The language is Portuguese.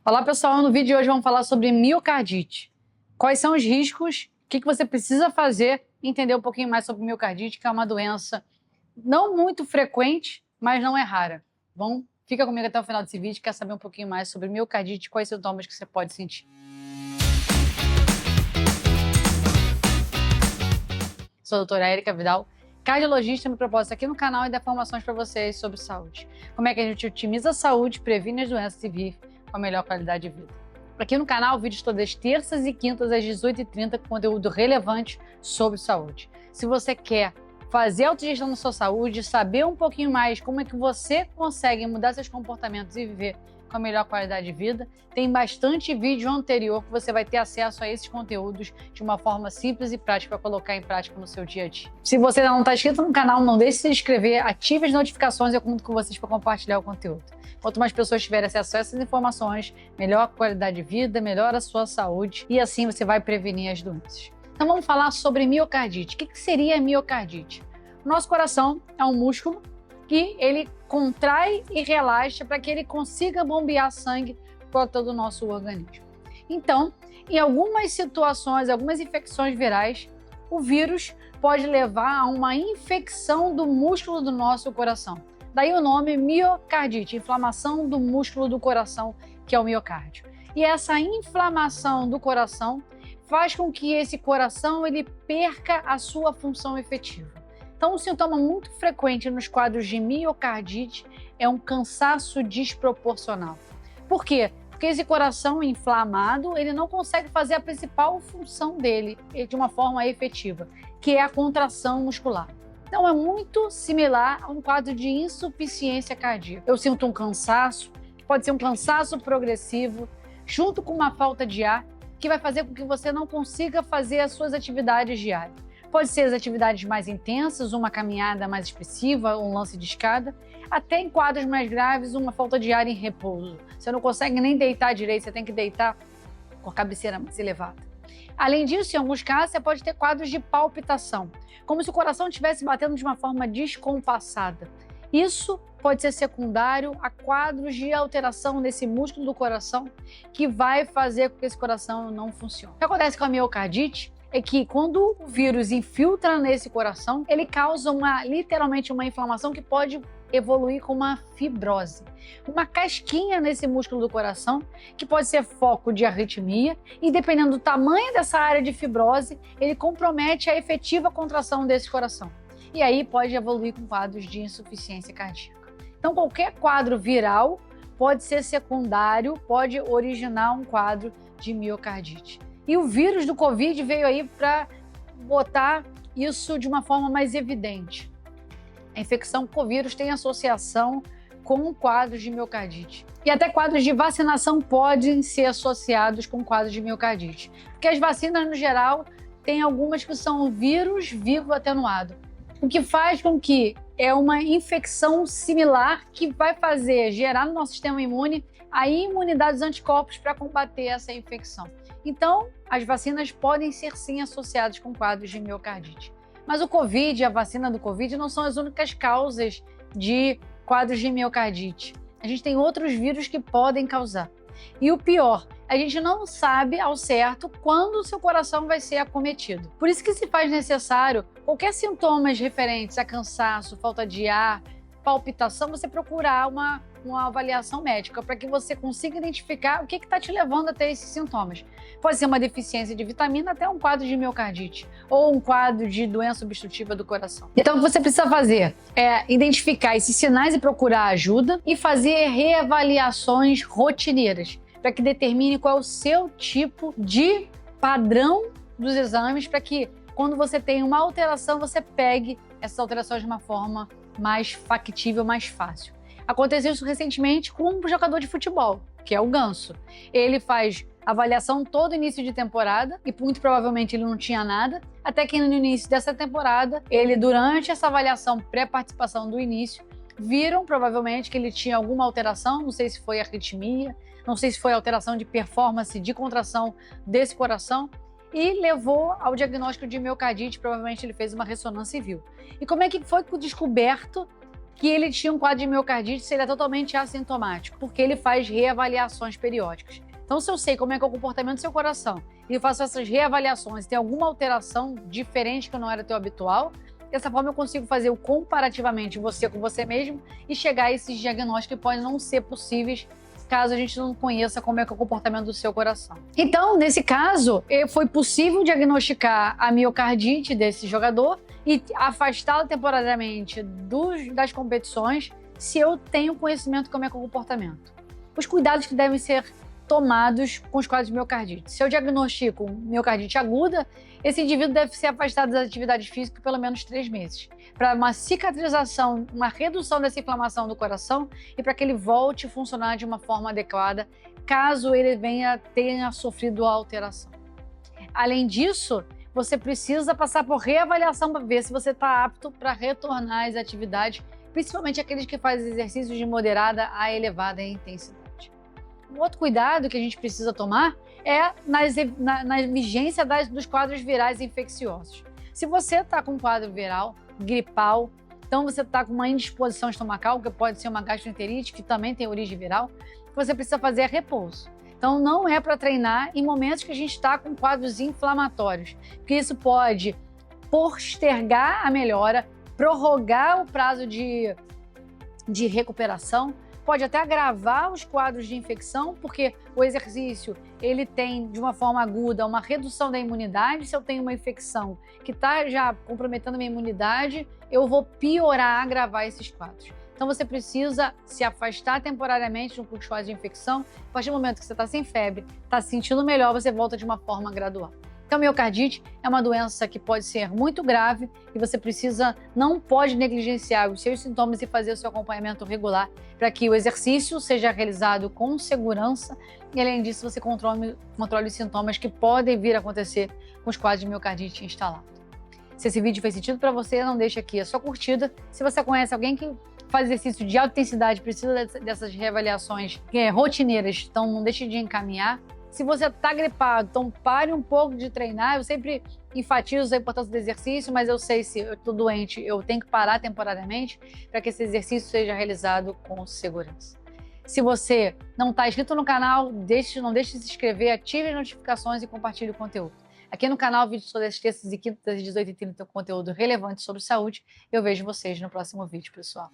Olá pessoal, no vídeo de hoje vamos falar sobre miocardite. Quais são os riscos, o que você precisa fazer, entender um pouquinho mais sobre miocardite, que é uma doença não muito frequente, mas não é rara. Bom, fica comigo até o final desse vídeo, quer saber um pouquinho mais sobre miocardite, quais sintomas que você pode sentir. Sou a doutora Érica Vidal, cardiologista, me propósito aqui no canal e dar informações para vocês sobre saúde. Como é que a gente otimiza a saúde, previne as doenças e vive com a melhor qualidade de vida. Aqui no canal, vídeos todas as terças e quintas às 18h30 com conteúdo relevante sobre saúde. Se você quer fazer autogestão da sua saúde, saber um pouquinho mais como é que você consegue mudar seus comportamentos e viver com a melhor qualidade de vida, tem bastante vídeo anterior que você vai ter acesso a esses conteúdos de uma forma simples e prática para colocar em prática no seu dia a dia. Se você ainda não está inscrito no canal, não deixe de se inscrever, ative as notificações e eu conto com vocês para compartilhar o conteúdo. Quanto mais pessoas tiverem acesso a essas informações, melhor a qualidade de vida, melhor a sua saúde e assim você vai prevenir as doenças. Então vamos falar sobre miocardite. O que seria a miocardite? O nosso coração é um músculo que ele contrai e relaxa para que ele consiga bombear sangue para todo o nosso organismo. Então, em algumas situações, algumas infecções virais, o vírus pode levar a uma infecção do músculo do nosso coração. Daí o nome miocardite, inflamação do músculo do coração, que é o miocárdio. E essa inflamação do coração faz com que esse coração ele perca a sua função efetiva. Então, um sintoma muito frequente nos quadros de miocardite é um cansaço desproporcional. Por quê? Porque esse coração inflamado, ele não consegue fazer a principal função dele de uma forma efetiva, que é a contração muscular. Então, é muito similar a um quadro de insuficiência cardíaca. Eu sinto um cansaço, pode ser um cansaço progressivo, junto com uma falta de ar, que vai fazer com que você não consiga fazer as suas atividades diárias. Pode ser as atividades mais intensas, uma caminhada mais expressiva, um lance de escada, até em quadros mais graves, uma falta de ar em repouso. Você não consegue nem deitar direito, você tem que deitar com a cabeceira mais elevada. Além disso, em alguns casos, você pode ter quadros de palpitação, como se o coração estivesse batendo de uma forma descompassada. Isso pode ser secundário a quadros de alteração nesse músculo do coração que vai fazer com que esse coração não funcione. O que acontece com a miocardite é que quando o vírus infiltra nesse coração, ele causa literalmente uma inflamação que pode evoluir com uma fibrose. Uma casquinha nesse músculo do coração, que pode ser foco de arritmia, e dependendo do tamanho dessa área de fibrose, ele compromete a efetiva contração desse coração. E aí pode evoluir com quadros de insuficiência cardíaca. Então qualquer quadro viral pode ser secundário, pode originar um quadro de miocardite. E o vírus do Covid veio aí para botar isso de uma forma mais evidente. A infecção com o vírus tem associação com quadros de miocardite. E até quadros de vacinação podem ser associados com quadros de miocardite. Porque as vacinas, no geral, tem algumas que são vírus vivo atenuado. O que faz com que é uma infecção similar que vai gerar no nosso sistema imune a imunidade dos anticorpos para combater essa infecção. Então, as vacinas podem ser sim associadas com quadros de miocardite. Mas o Covid e a vacina do Covid não são as únicas causas de quadros de miocardite. A gente tem outros vírus que podem causar. E o pior, a gente não sabe ao certo quando o seu coração vai ser acometido. Por isso que se faz necessário qualquer sintomas referentes a cansaço, falta de ar, palpitação, você procurar uma avaliação médica para que você consiga identificar o que está te levando a ter esses sintomas. Pode ser uma deficiência de vitamina até um quadro de miocardite ou um quadro de doença obstrutiva do coração. Então o que você precisa fazer é identificar esses sinais e procurar ajuda e fazer reavaliações rotineiras para que determine qual é o seu tipo de padrão dos exames para que quando você tem uma alteração você pegue essas alterações de uma forma mais factível, mais fácil. Aconteceu isso recentemente com um jogador de futebol, que é o Ganso. Ele faz avaliação todo início de temporada e muito provavelmente ele não tinha nada, até que no início dessa temporada, durante essa avaliação pré-participação do início, viram provavelmente que ele tinha alguma alteração, não sei se foi arritmia, não sei se foi alteração de performance de contração desse coração, e levou ao diagnóstico de miocardite, provavelmente ele fez uma ressonância e viu. E como é que foi descoberto que ele tinha um quadro de miocardite se ele é totalmente assintomático, porque ele faz reavaliações periódicas. Então, se eu sei como é que é o comportamento do seu coração e eu faço essas reavaliações, tem alguma alteração diferente que não era teu habitual, dessa forma eu consigo fazer o comparativamente você com você mesmo e chegar a esses diagnósticos que podem não ser possíveis caso a gente não conheça como é que é o comportamento do seu coração. Então, nesse caso, foi possível diagnosticar a miocardite desse jogador e afastá-lo temporariamente das competições se eu tenho conhecimento de como é que é o comportamento. Os cuidados que devem ser tomados com os quadros de miocardite. Se eu diagnostico miocardite aguda, esse indivíduo deve ser afastado das atividades físicas pelo menos 3 meses, para uma cicatrização, uma redução dessa inflamação do coração e para que ele volte a funcionar de uma forma adequada, caso ele tenha sofrido a alteração. Além disso, você precisa passar por reavaliação para ver se você está apto para retornar às atividades, principalmente aqueles que fazem exercícios de moderada a elevada intensidade. Um outro cuidado que a gente precisa tomar é na vigência dos quadros virais infecciosos. Se você está com um quadro viral, gripal, então você está com uma indisposição estomacal, que pode ser uma gastroenterite, que também tem origem viral, o que você precisa fazer é repouso. Então não é para treinar em momentos que a gente está com quadros inflamatórios, porque isso pode postergar a melhora, prorrogar o prazo de recuperação, pode até agravar os quadros de infecção, porque o exercício ele tem, de uma forma aguda, uma redução da imunidade. Se eu tenho uma infecção que está já comprometendo a minha imunidade, eu vou piorar, agravar esses quadros. Então você precisa se afastar temporariamente dos quadros de infecção. A partir do momento que você está sem febre, está se sentindo melhor, você volta de uma forma gradual. Então, a miocardite é uma doença que pode ser muito grave e você não pode negligenciar os seus sintomas e fazer o seu acompanhamento regular para que o exercício seja realizado com segurança e, além disso, você controle os sintomas que podem vir a acontecer com os quadros de miocardite instalados. Se esse vídeo fez sentido para você, não deixe aqui a sua curtida. Se você conhece alguém que faz exercício de alta intensidade, precisa dessas reavaliações rotineiras, então não deixe de encaminhar. Se você está gripado, então pare um pouco de treinar. Eu sempre enfatizo a importância do exercício, mas eu sei se eu estou doente, eu tenho que parar temporariamente para que esse exercício seja realizado com segurança. Se você não está inscrito no canal, não deixe de se inscrever, ative as notificações e compartilhe o conteúdo. Aqui no canal, vídeos todas as terças e quintas às 18h30 tem conteúdo relevante sobre saúde. Eu vejo vocês no próximo vídeo, pessoal.